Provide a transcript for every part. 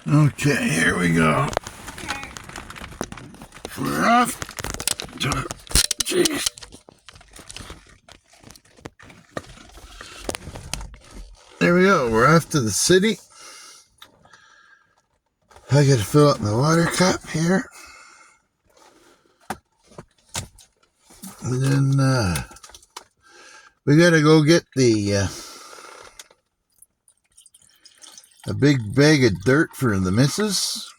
Okay, here we go. We're off to, jeez. There we go, we're off to the city. I gotta fill up my water cup here. And then, we gotta go get a big bag of dirt for the missus.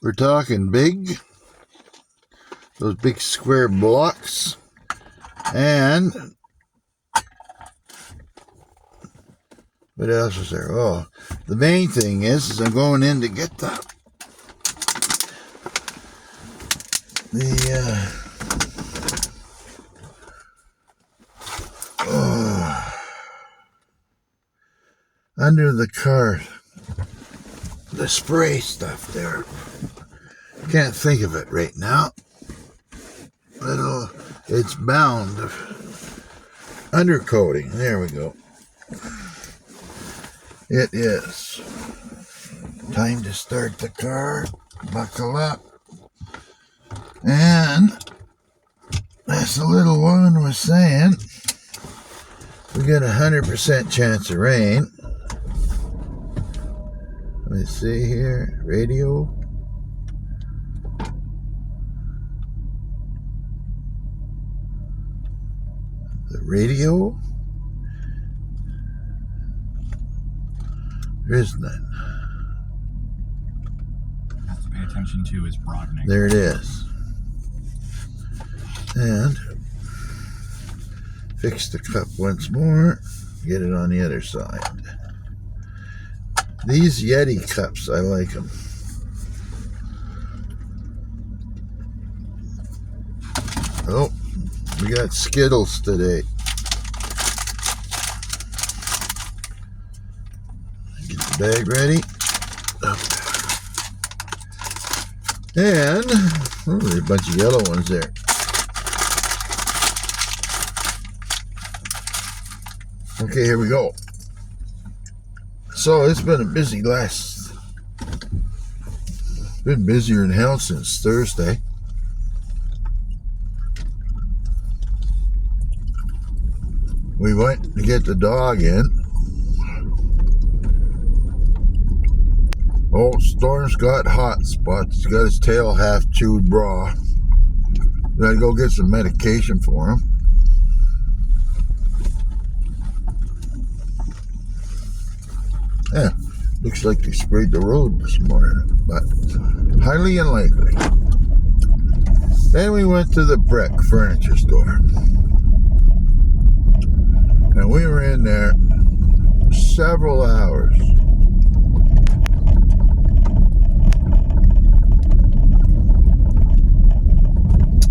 We're talking big. Those big square blocks. And what else was there? Oh, the main thing is I'm going in to get under the car, the spray stuff there. Can't think of it right now. It's bound. Undercoating. There we go. It is time to start the car. Buckle up. And as the little woman was saying, we got 100% chance of rain. Let me see here. Radio. The radio? There is none. Have to pay attention to is broadening. There it is. And fix the cup once more. Get it on the other side. These Yeti cups, I like them. Oh, we got Skittles today. Get the bag ready. And there's a bunch of yellow ones there. Okay, here we go. So it's been a busy been busier than hell since Thursday. We went to get the dog in. Oh, Storm's got hot spots. He's got his tail half chewed raw. Gotta go get some medication for him. Yeah, looks like they sprayed the road this morning, but highly unlikely. Then we went to the Brick Furniture Store. And we were in there several hours.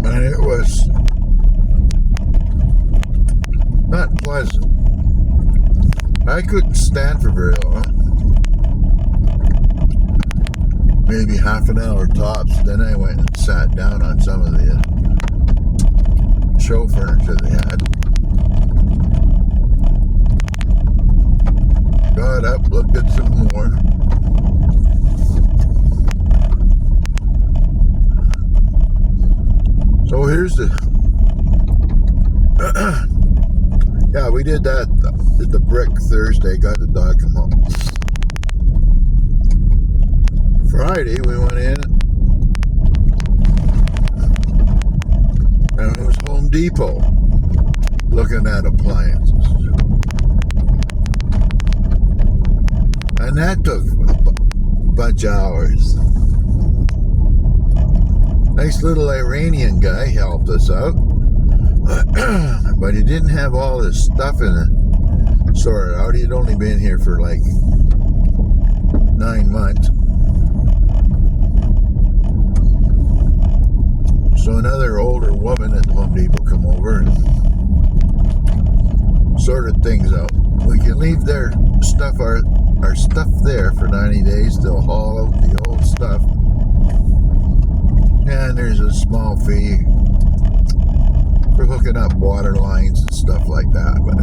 And it was not pleasant. I couldn't stand for very long. Maybe half an hour tops. Then I went and sat down on some of the show furniture they had. Got up, looked at some more. So here's the yeah, we did that. Did the Brick Thursday, got the dog come home. Friday we went in and it was Home Depot looking at appliances. And that took a bunch of hours. Nice little Iranian guy helped us out. But he didn't have all his stuff in it sorted out. He'd only been here for like 9 months. So another older woman at Home Depot come over and sorted things out. We can leave their stuff, our stuff there for 90 days. They'll haul out the old stuff. And there's a small fee for hooking up water lines and stuff like that. But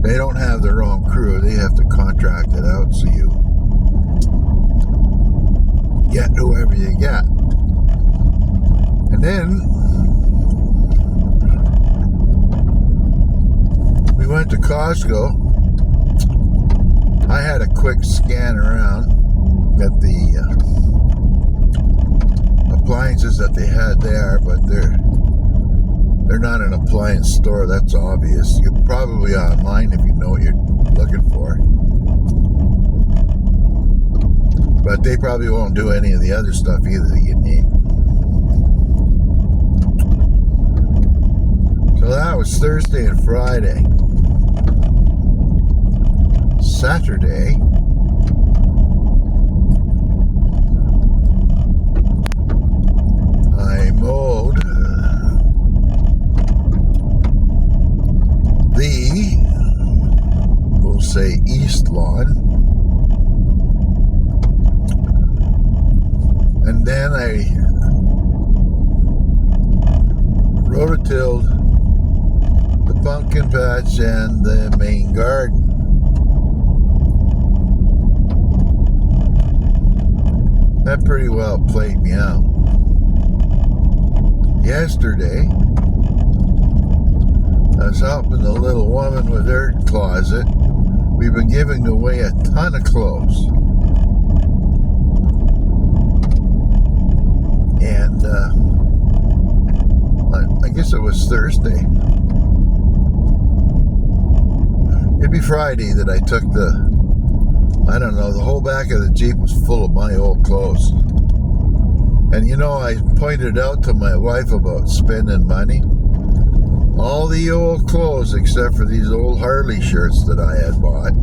they don't have their own crew. They have to contract it out, so you Costco, I had a quick scan around at the appliances that they had there, but they're not an appliance store, that's obvious. You're probably online if you know what you're looking for. But they probably won't do any of the other stuff either that you need. So that was Thursday and Friday. Saturday, I mowed we'll say east lawn, and then I rototilled the pumpkin patch and the main garden. That pretty well played me out. Yesterday, I was helping the little woman with her closet. We've been giving away a ton of clothes. And I guess it was Thursday. It'd be Friday that I took the whole back of the Jeep was full of my old clothes. And you know, I pointed out to my wife about spending money. All the old clothes except for these old Harley shirts that I had bought.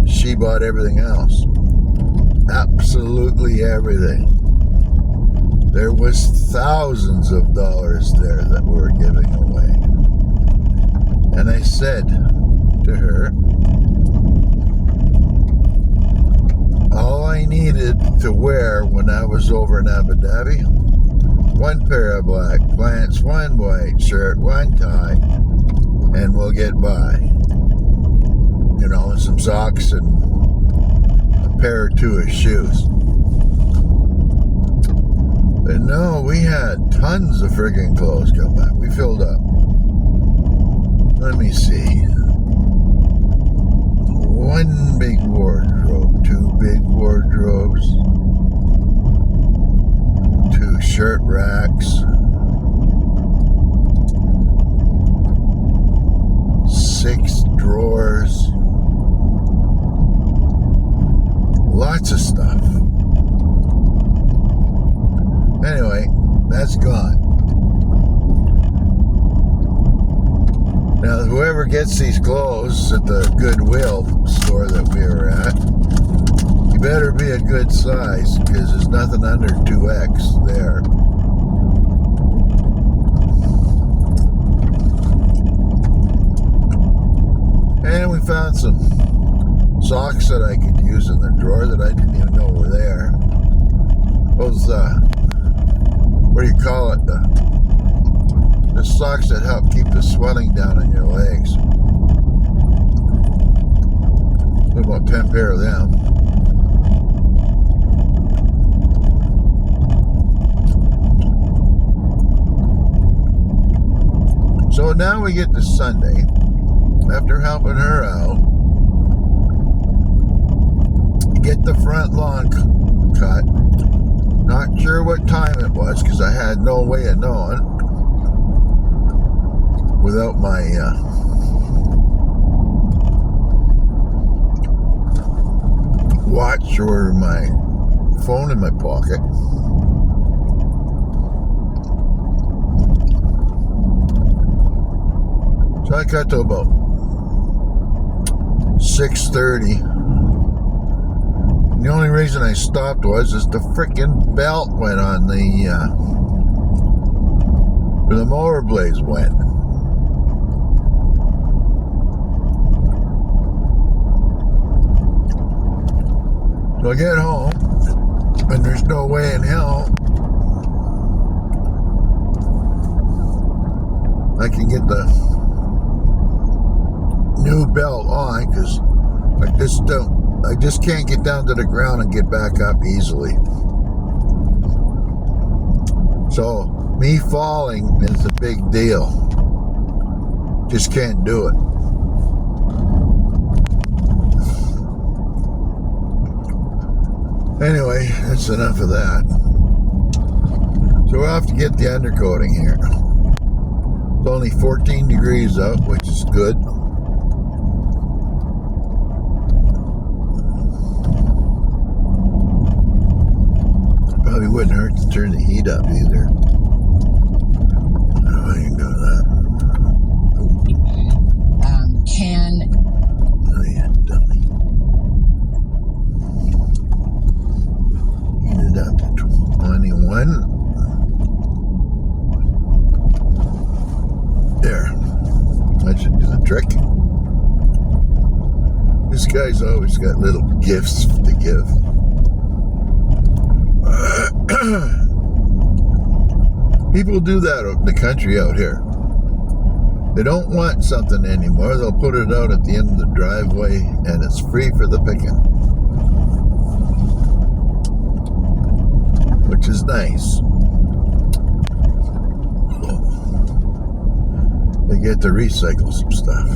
She bought everything else. Absolutely everything. There was thousands of dollars there that we were giving away. And I said to her, all I needed to wear when I was over in Abu Dhabi, one pair of black pants, one white shirt, one tie, and we'll get by. You know, and some socks and a pair or two of shoes. But no, we had tons of friggin' clothes come back. We filled up. Let me see. One big wardrobe, two big wardrobes, two shirt racks, 6 drawers, lots of stuff. Anyway, that's gone. Now, whoever gets these clothes at the Goodwill store that we were at, you better be a good size, because there's nothing under 2X there. And we found some socks that I could use in the drawer that I didn't even know were there. Those, what do you call it? The socks that help keep the swelling down on your legs. About 10 pair of them. So now we get to Sunday. After helping her out, get the front lawn cut. Not sure what time it was because I had no way of knowing without my watch or my phone in my pocket. So I got to about 6:30. The only reason I stopped was the frickin' belt went on where the mower blades went. So I get home, and there's no way in hell I can get the new belt on, because I just can't get down to the ground and get back up easily. So me falling is a big deal. Just can't do it. Anyway, that's enough of that. So we'll have to get the undercoating here. It's only 14 degrees out, which is good. Probably wouldn't hurt to turn the heat up either. Oh, you can do that. Oh, yeah, dummy. Heat it up to 21. There. That should do the trick. This guy's always got little gifts to give. People do that in the country out here. They don't want something anymore. They'll put it out at the end of the driveway and it's free for the picking. Which is nice. They get to recycle some stuff.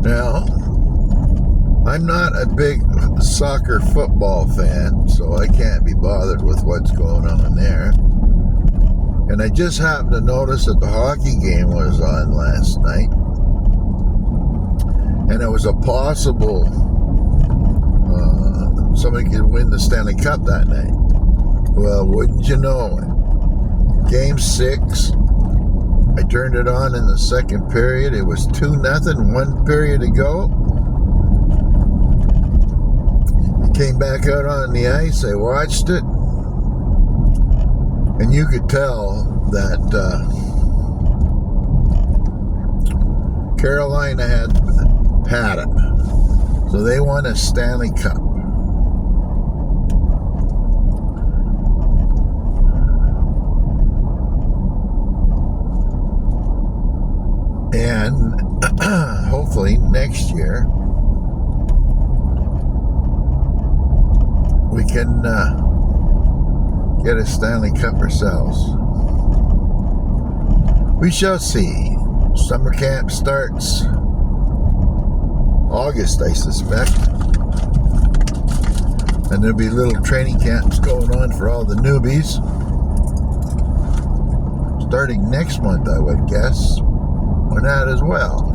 Now, I'm not a big soccer football fan, so I can't be bothered with what's going on there. And I just happened to notice that the hockey game was on last night. And it was a possible somebody could win the Stanley Cup that night. Well, wouldn't you know it? Game 6. I turned it on in the second period. It was 2-0, 1 period to go. Came back out on the ice. I watched it, and you could tell that Carolina had it. So they won a Stanley Cup. And hopefully next year we can get a Stanley Cup ourselves. We shall see. Summer camp starts August, I suspect. And there'll be little training camps going on for all the newbies. Starting next month, I would guess. Or that as well.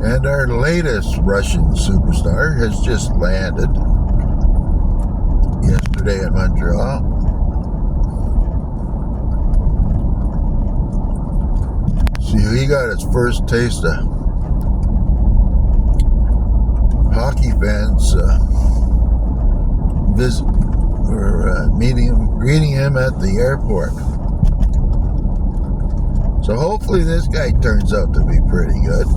And our latest Russian superstar has just landed yesterday in Montreal. See, he got his first taste of hockey fans greeting him at the airport. So hopefully this guy turns out to be pretty good.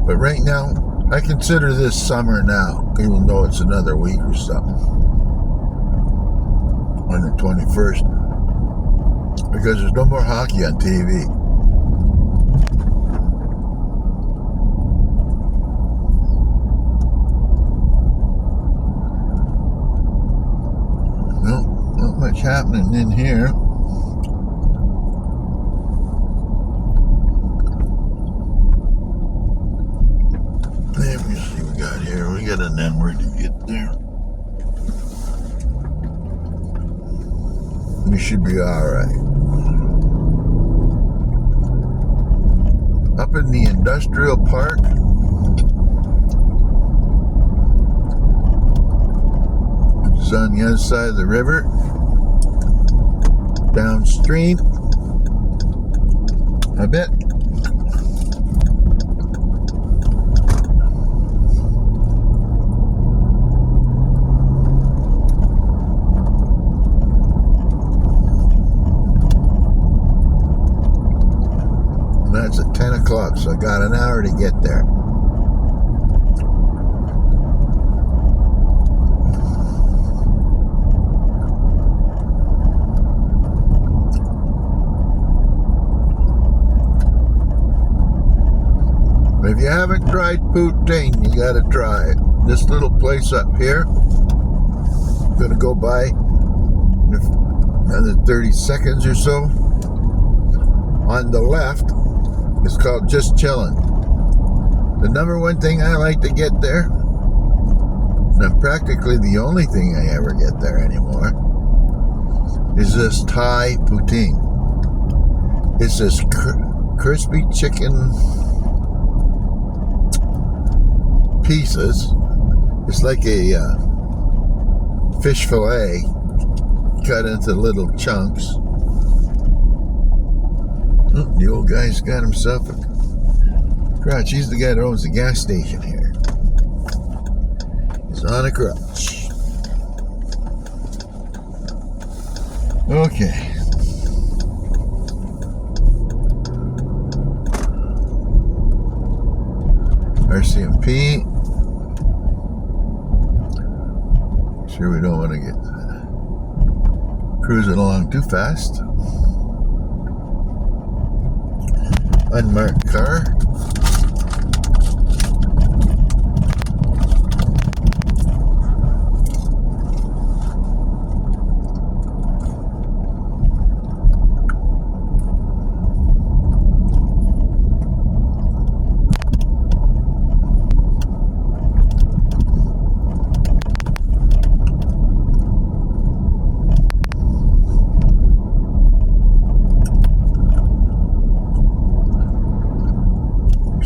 But right now, I consider this summer now, even though it's another week or something. On the 21st. Because there's no more hockey on TV. No, not much happening in here. Let me see what we got here. We got an N-word to get there. We should be alright. Up in the industrial park. It's on the other side of the river. Downstream. A bit. That's at 10 o'clock, so I got an hour to get there. If you haven't tried poutine, you gotta try it. This little place up here, I'm gonna go by in another 30 seconds or so. On the left, it's called Just Chillin'. The number one thing I like to get there, and practically the only thing I ever get there anymore, is this Thai poutine. It's this crispy chicken pieces. It's like a fish fillet cut into little chunks. The old guy's got himself a crutch. He's the guy that owns the gas station here. He's on a crutch. Okay. RCMP. Sure we don't want to get cruising along too fast. Unmarked car.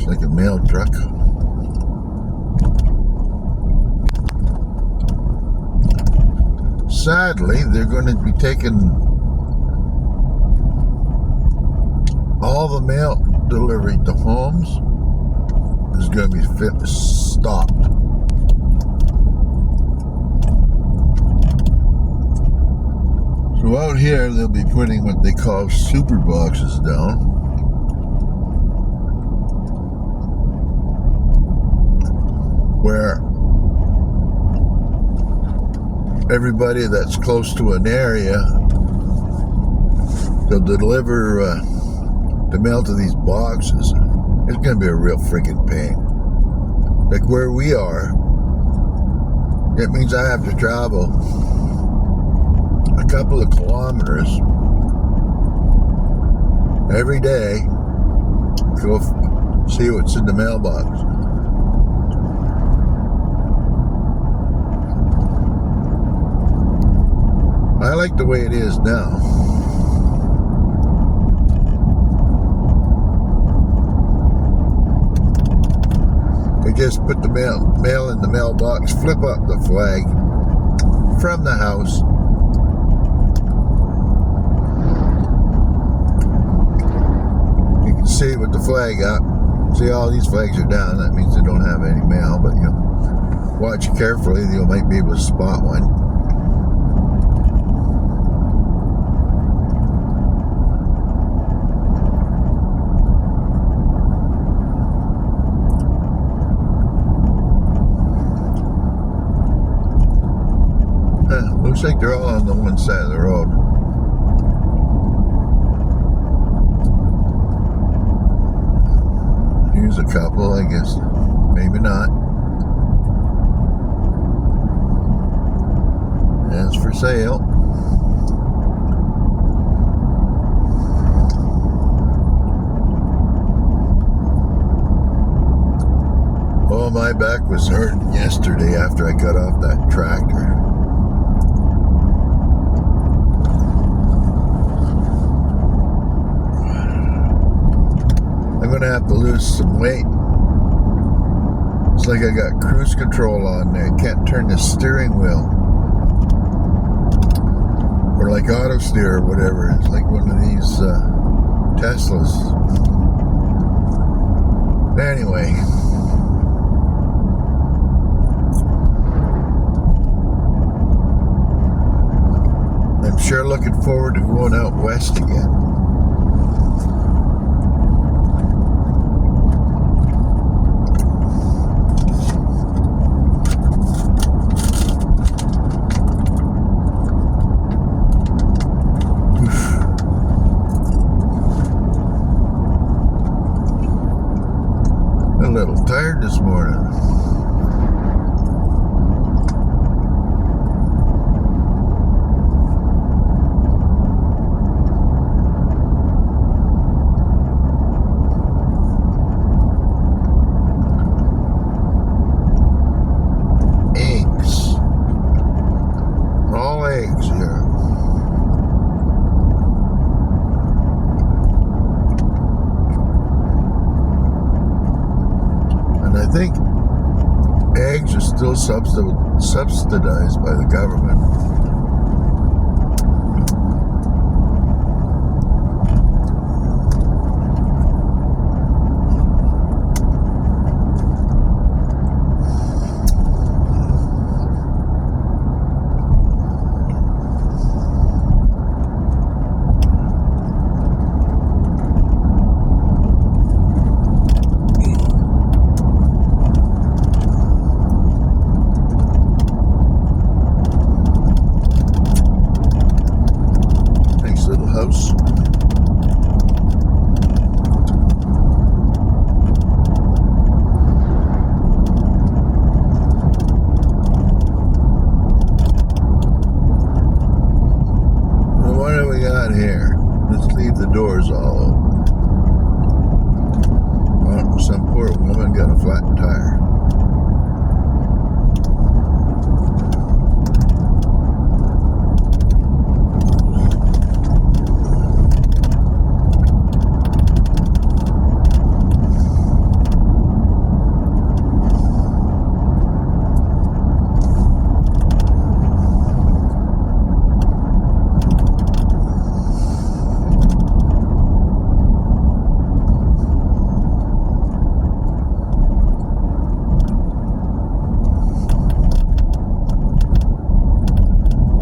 Like a mail truck. Sadly, they're going to be taking all the mail delivery to homes is going to be stopped. So out here, they'll be putting what they call super boxes down. Where everybody that's close to an area, they'll deliver the mail to these boxes. It's going to be a real freaking pain. Like where we are, it means I have to travel a couple of kilometers every day to go see what's in the mailbox. I like the way it is now. They just put the mail in the mailbox, flip up the flag from the house. You can see with the flag up. See, all these flags are down. That means they don't have any mail, but you know, watch carefully. You might be able to spot one. Looks like they're all on the one side of the road. Here's a couple, I guess. Maybe not. It's for sale. Oh, my back was hurting yesterday after I got off that tractor. I'm gonna have to lose some weight. It's like I got cruise control on there. I can't turn the steering wheel. Or like auto steer or whatever. It's like one of these Teslas. Anyway. I'm sure looking forward to going out west again. a little tired this morning. Eggs. All eggs here. And I think eggs are still subsidized by the government. Nice little house. Well, what do we got here? Let's leave the doors all open. Well, some poor woman got a flat tire.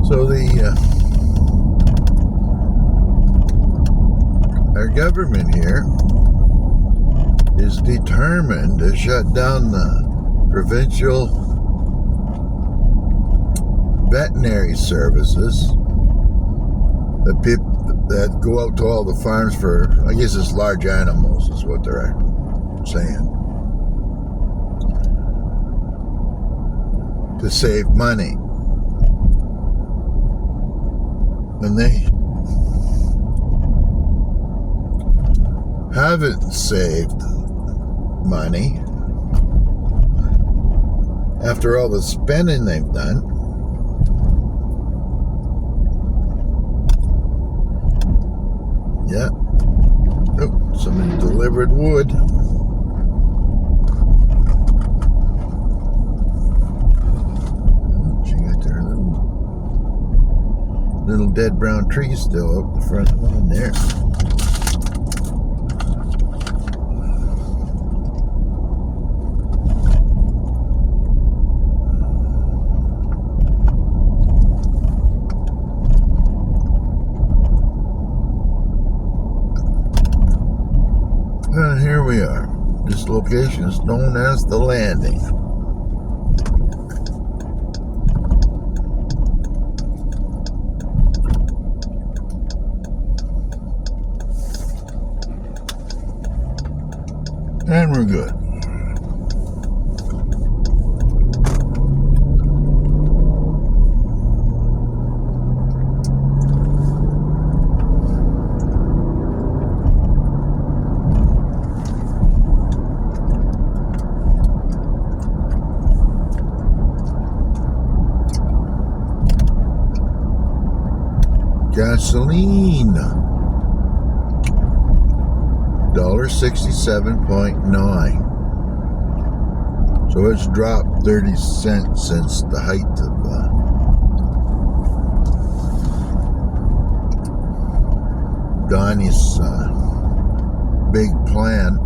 So our government here is determined to shut down the provincial veterinary services that go out to all the farms for, I guess it's large animals is what they're saying, to save money. And they haven't saved money after all the spending they've done. Yeah. Oh, somebody delivered wood. She got their little dead brown tree still up the front one there. And here we are. This location is known as the Landing. And we're good. Gasoline. $1.67.9. So it's dropped 30 cents since the height of Donnie's big plan.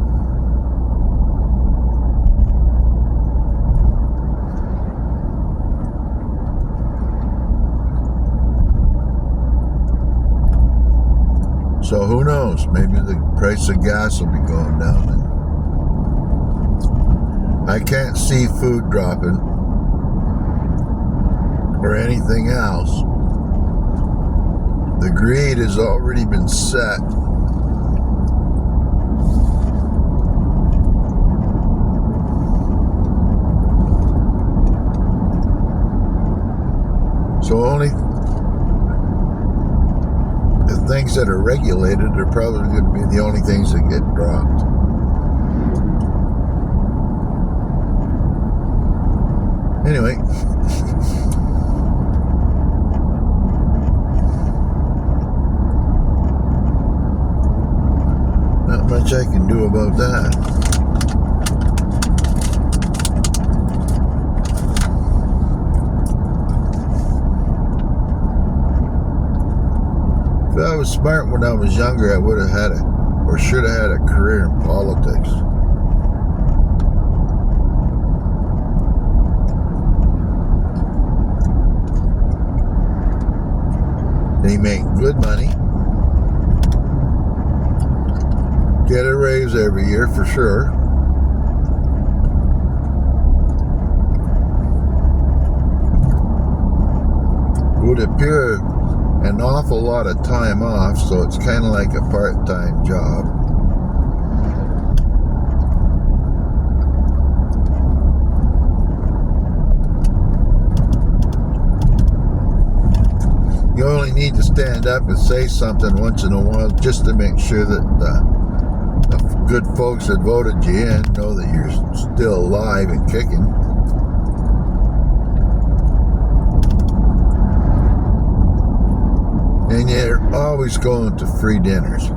So who knows? Maybe the price of gas will be going down. And I can't see food dropping or anything else. The grade has already been set. that are regulated are probably going to be the only things that get dropped. Anyway, not much I can do about that. If I was smart when I was younger, I would have had or should have had a career in politics. They make good money. Get a raise every year for sure. Would appear an awful lot of time off, so it's kind of like a part-time job. You only need to stand up and say something once in a while just to make sure that the good folks that voted you in know that you're still alive and kicking. And you're always going to free dinners.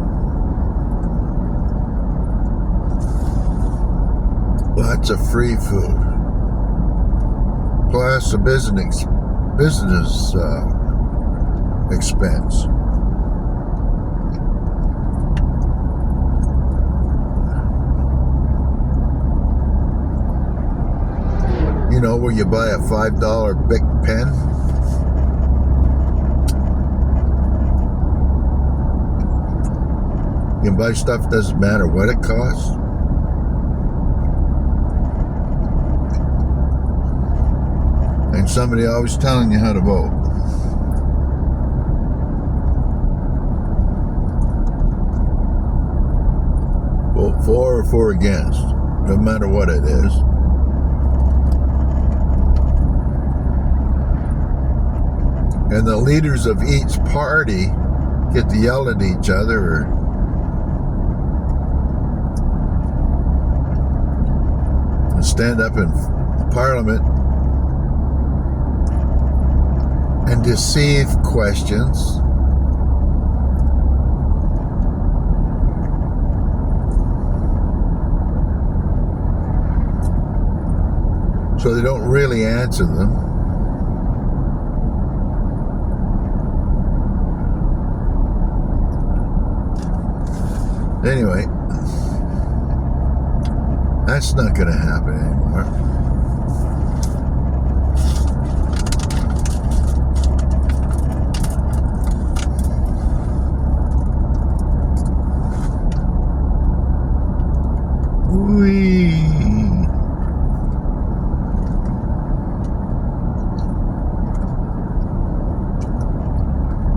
Lots of free food. Plus a business expense. You know, where you buy a $5 Bic pen. You can buy stuff, doesn't matter what it costs. And somebody always telling you how to vote. Vote for or for against, no matter what it is. And the leaders of each party get to yell at each other or stand up in Parliament and deceive questions. So they don't really answer them. Anyway, that's not going to happen anymore. Whee!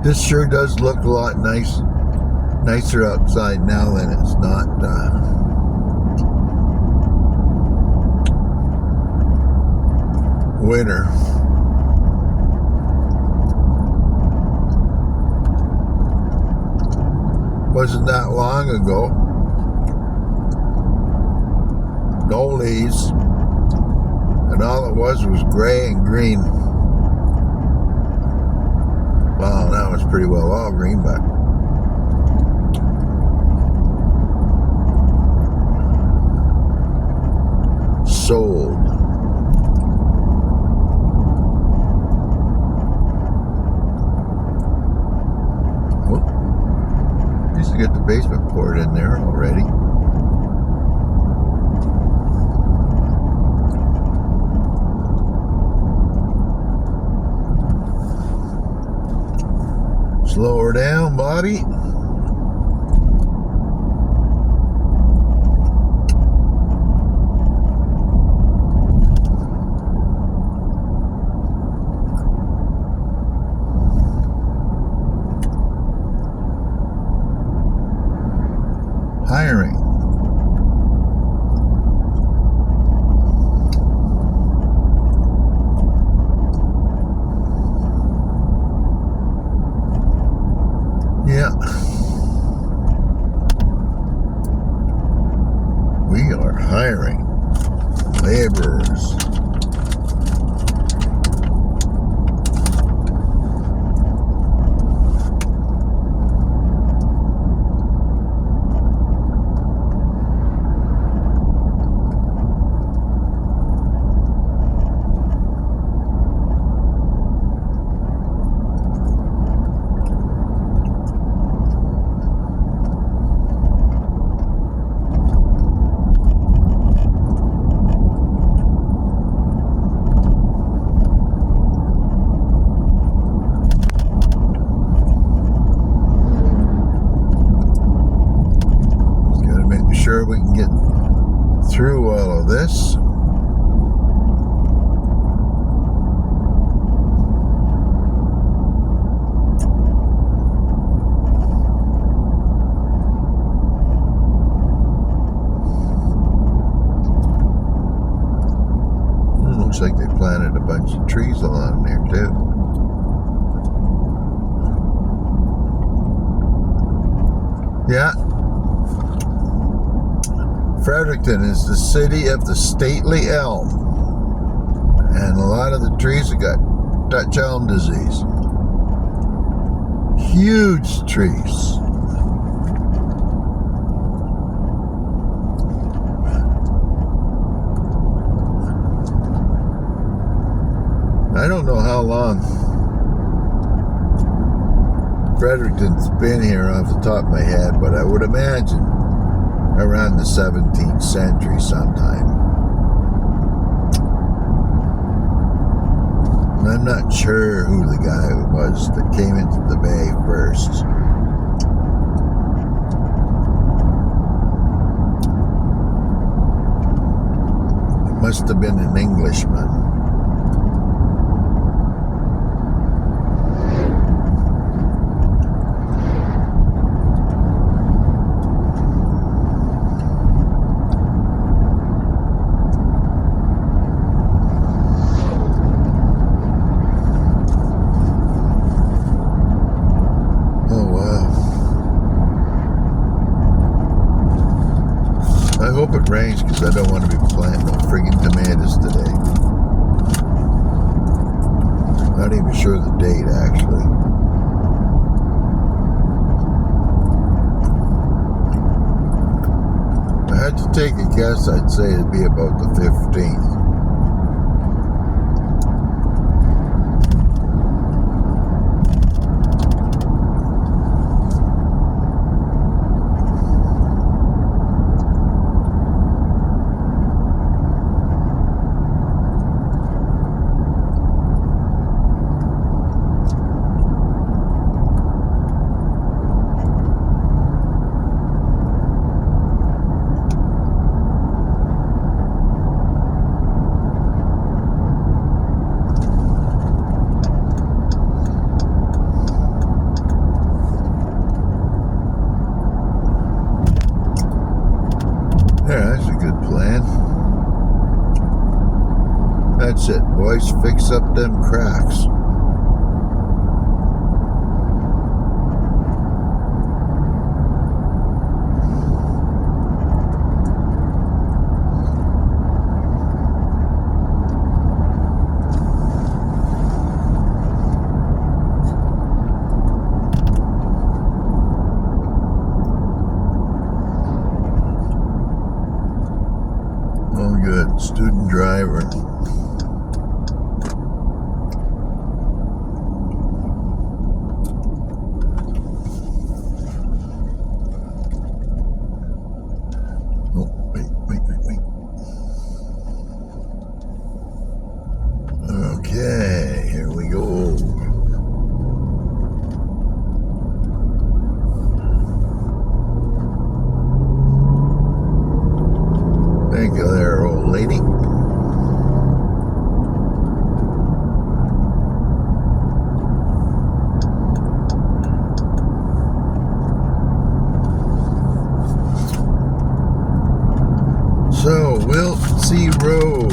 This sure does look a lot nicer outside now than it's not. Winter. Wasn't that long ago. No leaves. And all it was gray and green. Well, now it's pretty well all green, but sold. Used to get the basement poured in there already. Slow her down, Bobby. Hiring. Yeah. We are hiring laborers. Sure we can get through all of this. Looks like they planted a bunch of trees along there too. Yeah. Fredericton is the city of the stately elm, and a lot of the trees have got Dutch elm disease. Huge trees. I don't know how long Fredericton's been here off the top of my head, but I would imagine around the 17th century sometime. And I'm not sure who the guy was that came into the bay first. It must have been an Englishman. I hope it rains because I don't want to be planting no friggin' tomatoes today. Not even sure the date, actually. If I had to take a guess, I'd say it'd be about the 15th. Yeah, that's a good plan. That's it, boys. Fix up them cracks. Oh, good. Student driver. Oh, wait. Okay, here we go. Thank you there, old lady. So, Wiltsey Road.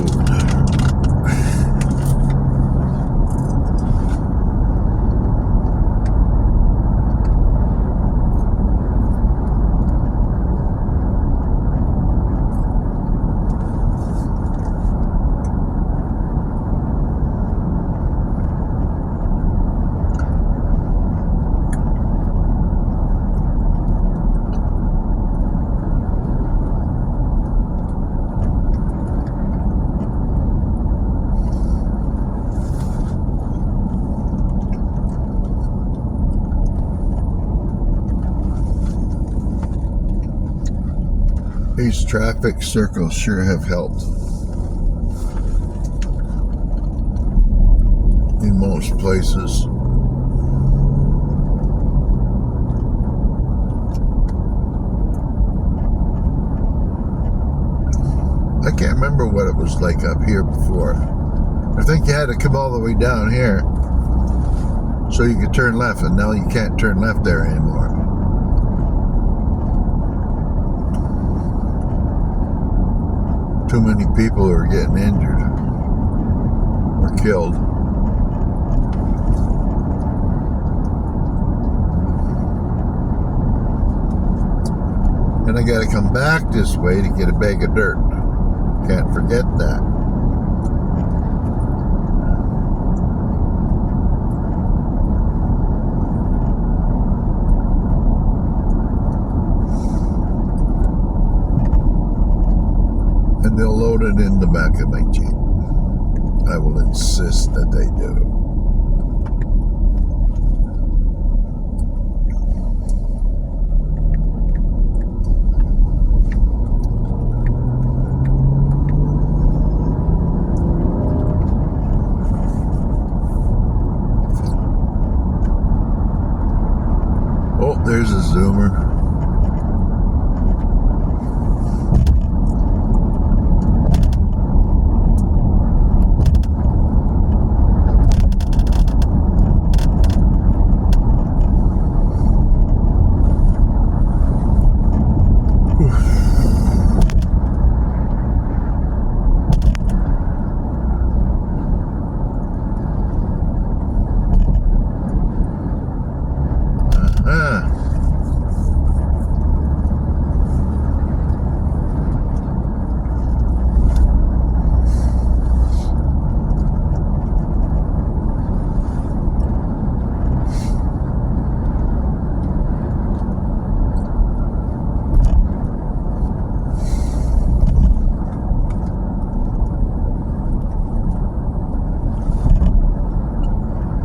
traffic circles sure have helped in most places. I can't remember what it was like up here before. I think you had to come all the way down here so you could turn left, and now you can't turn left there anymore. Too many people are getting injured or killed. And I gotta come back this way to get a bag of dirt. Can't forget that. And they'll load it in the back of my Jeep. I will insist that they do. Oh, there's a zoomer.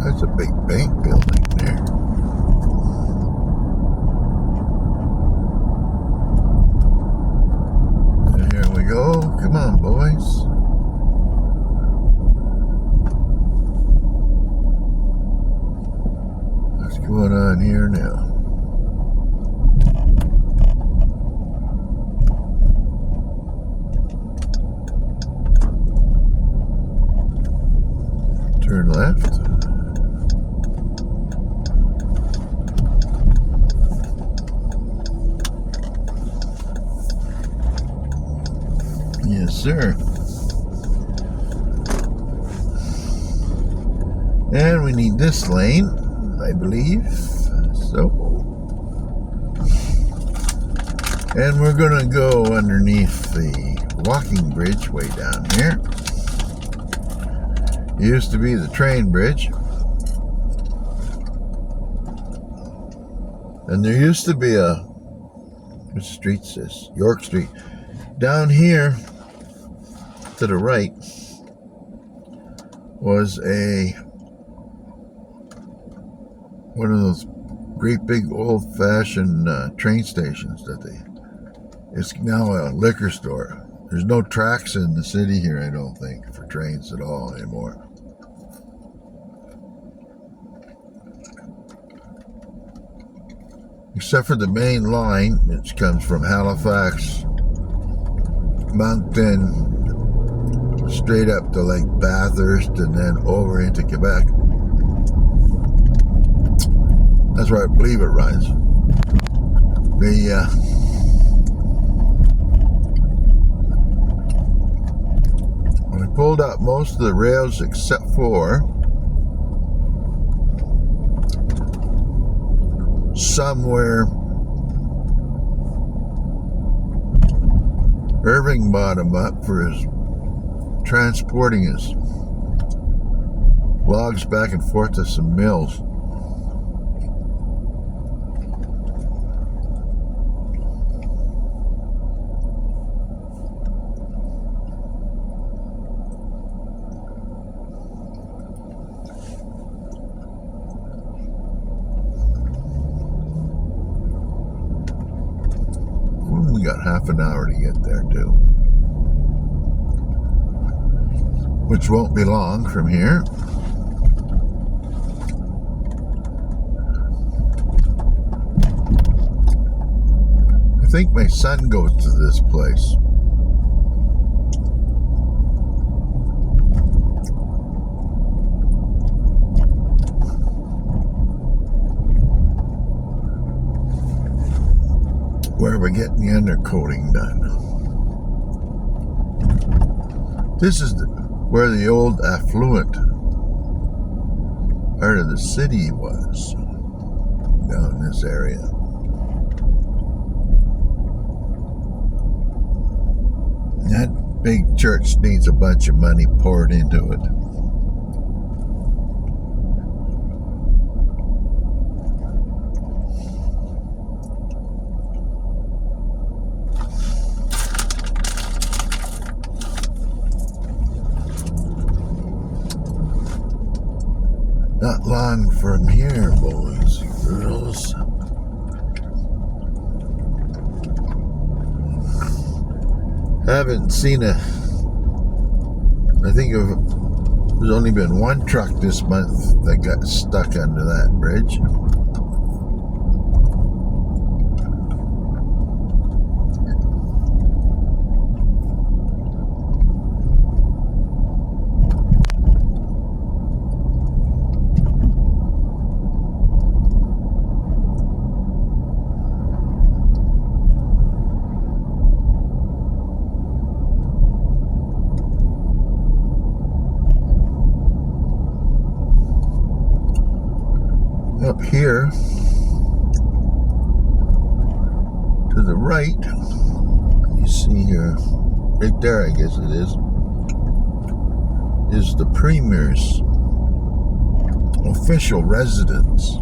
That's a big bank building there. And here we go. Come on, boys. What's going on here now? Turn left. Yes, sir. And we need this lane, I believe. So. And we're going to go underneath the walking bridge way down here. It used to be the train bridge. And there used to be a, what street's this? York Street. Down here to the right was one of those great big old-fashioned train stations it's now a liquor store. There's no tracks in the city here, I don't think, for trains at all anymore. Except for the main line, which comes from Halifax, Moncton, straight up to Lake Bathurst, and then over into Quebec. That's where I believe it runs. We pulled up most of the rails except for somewhere Irving bought him up for his transporting his logs back and forth to some mills. We got half an hour to get there too, which won't be long from here. I think my son goes to this place. Where we're getting the undercoating done. This is where the old affluent part of the city was, down in this area. That big church needs a bunch of money poured into it. Not long from here, boys and girls. Haven't seen I think there's only been one truck this month that got stuck under that bridge. Up here to the right, you see here, right there I guess it is the Premier's official residence.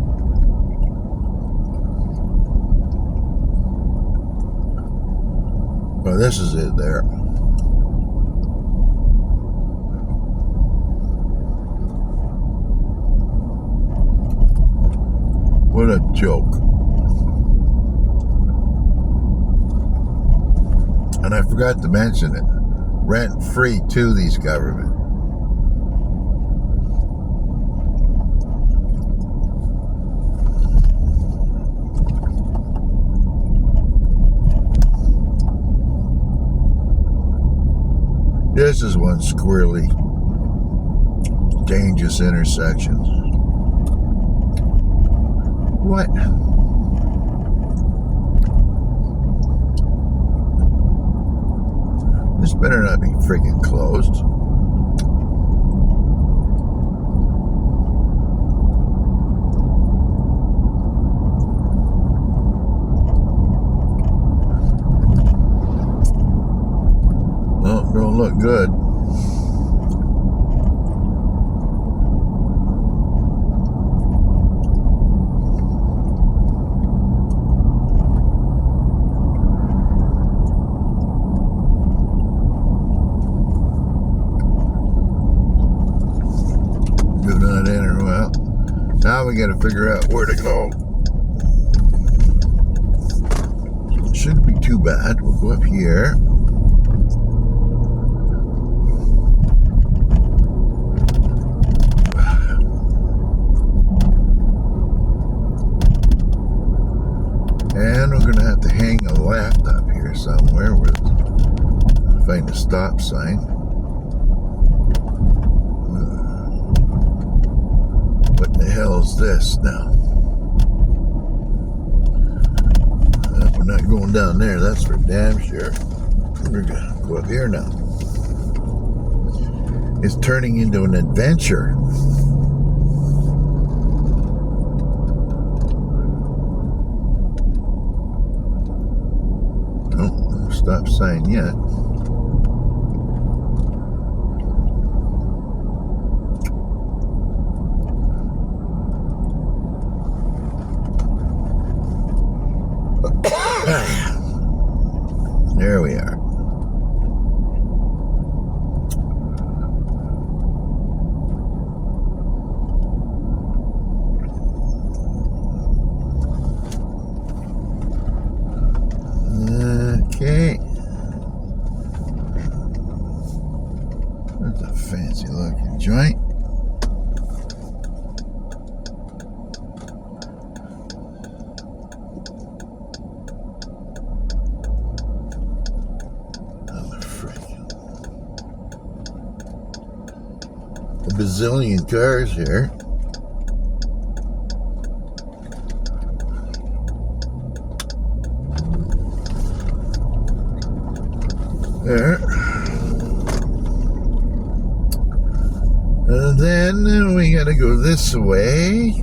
Well, this is it there. What a joke. And I forgot to mention it. Rent free to these government. This is one squirrely, dangerous intersection. What? This better not be freaking closed. Oh, don't look good. Now we gotta figure out where to go. Shouldn't be too bad. We'll go up here. And we're gonna have to hang a left up here somewhere. We'll find a stop sign. What the hell is this now? We're not going down there, that's for damn sure. We're gonna go up here now. It's turning into an adventure. Oh, no stop sign yet. There we are. fancy looking joint. A bazillion cars here. There. And then we gotta go this way.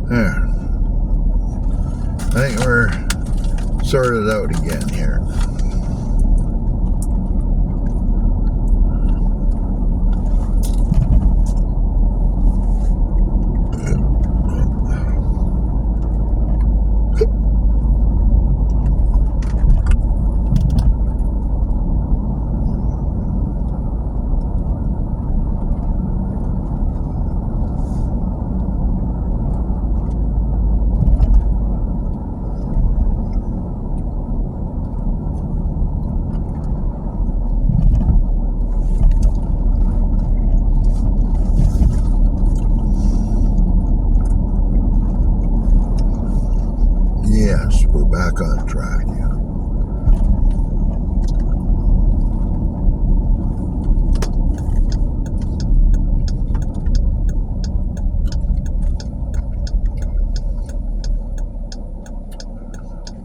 There. I think we're sorted out again here. Yes, we're back on track here.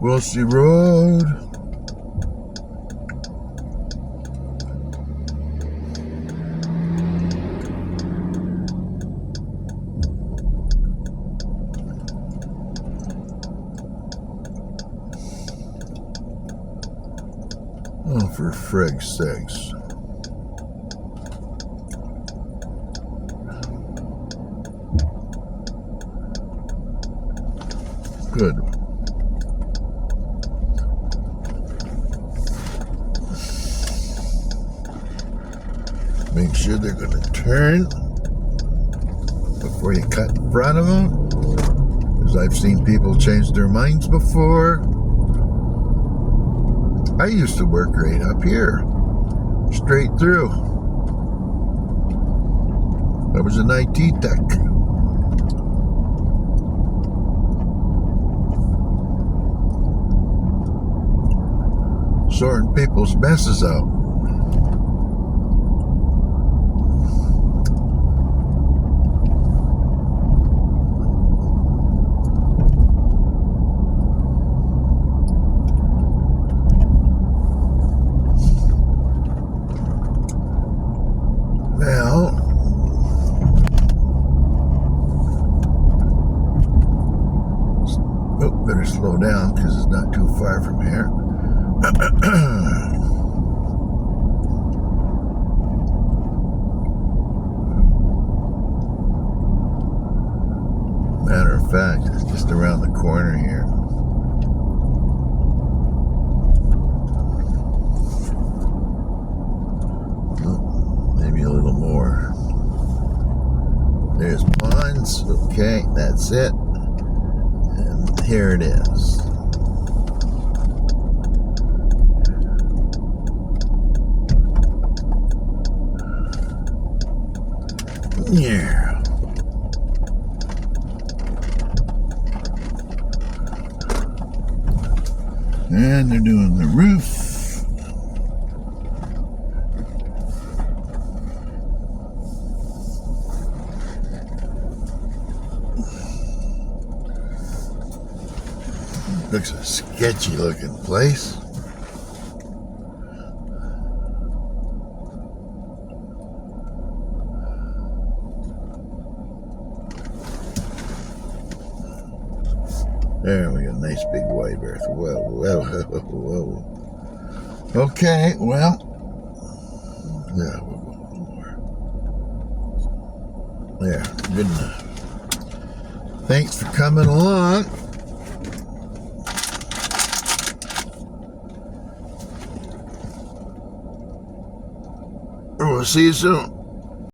Wilsey Road. Oh, for frig's sakes. Good. Make sure they're going to turn before you cut in front of them. Because I've seen people change their minds before. I used to work right up here, straight through. I was an IT tech. Sorting people's messes out. Better slow down because it's not too far from here. Matter of fact, it's just around the corner here. Oh, maybe a little more. There's ponds. Okay, that's it. Here it is. Yeah. And they're doing the roof. Looks a sketchy looking place. There we go, nice big white earth. Whoa, whoa, whoa, whoa. Okay, well, yeah, we'll go more. There, good enough. Thanks for coming along. We'll see you soon.